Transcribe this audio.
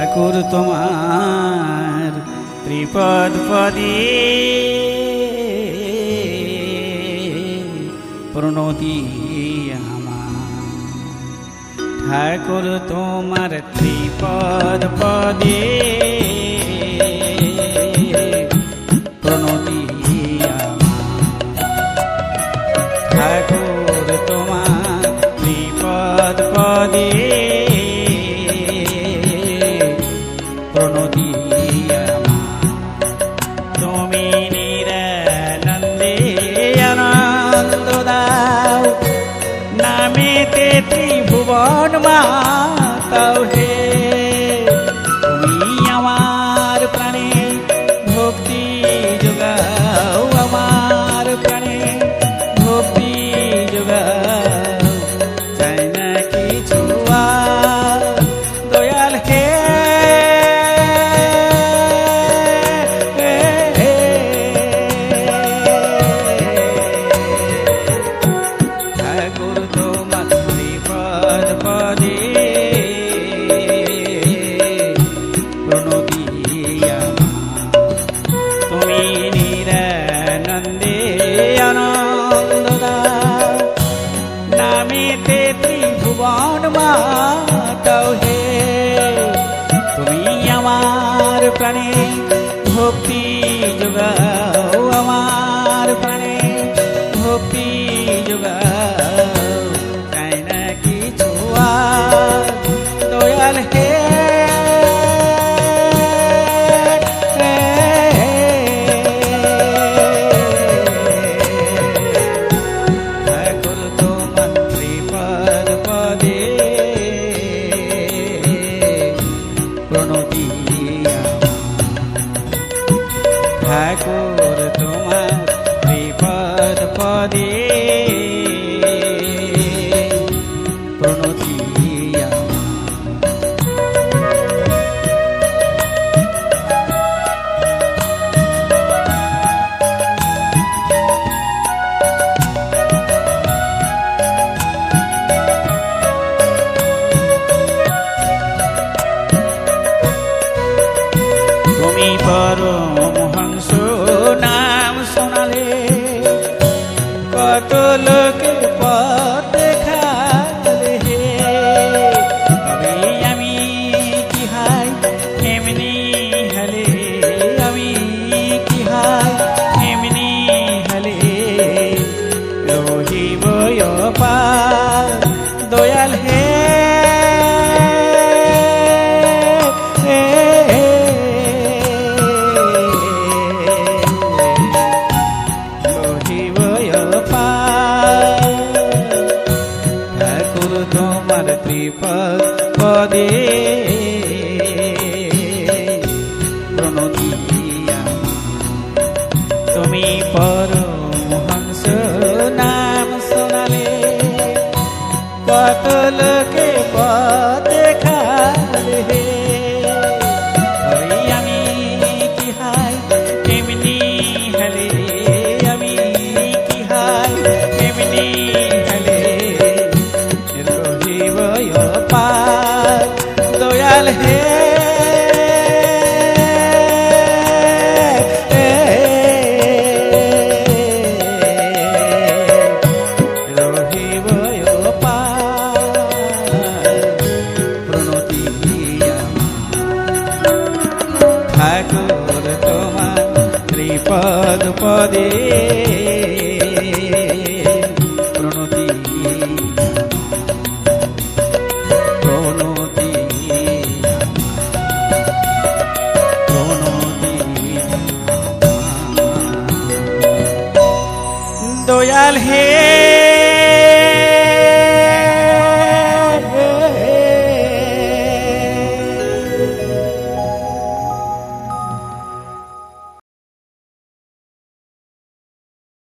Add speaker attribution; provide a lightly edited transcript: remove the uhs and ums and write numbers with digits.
Speaker 1: ঠাকুর তোমার ত্রিপদ পদে প্রণতি আমার। ঠাকুর তোমার ত্রিপদ পদে প্রণতি আমার। ঠাকুর তোমার ত্রিপদ পদে প্রণতি আমার। তুমি নিরানন্দে আনন্দ দাও, নামেতে ত্রিভুবন মাতাও হে। তুমি আমার প্রাণে ভক্তি যোগাও, আমার প্রাণে ভক্তি যোগাও। চাই না কিছু আর দয়াল হে। ঠাকুর তোমার ত্রিপদ পদে প্রণতি আমার। তুমি নিরানন্দে আনন্দ দাও, নামেতে ত্রিভুবন মাতাও হে। তুমি আমার প্রাণে ভক্তি যোগাও, আমার প্রাণে ভক্তি যোগাও। চাই না কিছু আর দয়াল হে। ঠাকুর তোমার ত্রিপদ পদে প্রণতি আমার। ঠাকুর তোমার ত্রিপদ পদে প্রণতি আমার। তুমি পরমহংস নাম শোনালে, কত লোকে পথ দেখালে হে। তবে আমি কি হাই এমনি হলে, আমি কি হাই এমনি হলে রহিব অপার দয়াল হে। ঠাকুর তোমার ত্রিপদ পদে প্রণতি আমার। তুমি পরমহংস নাম শোনালে, কত লোকে পথ দেখালে হে। তবে আমি কি হাই এমনি হলে, আমি কি হাই এমনি হলে রহিব অপার দয়াল হে। রহিব অপার প্রণতি আমার। ঠাকুর তোমার ত্রিপদ পদে প্রণতি প্রণতি প্রণতি দয়াল হে।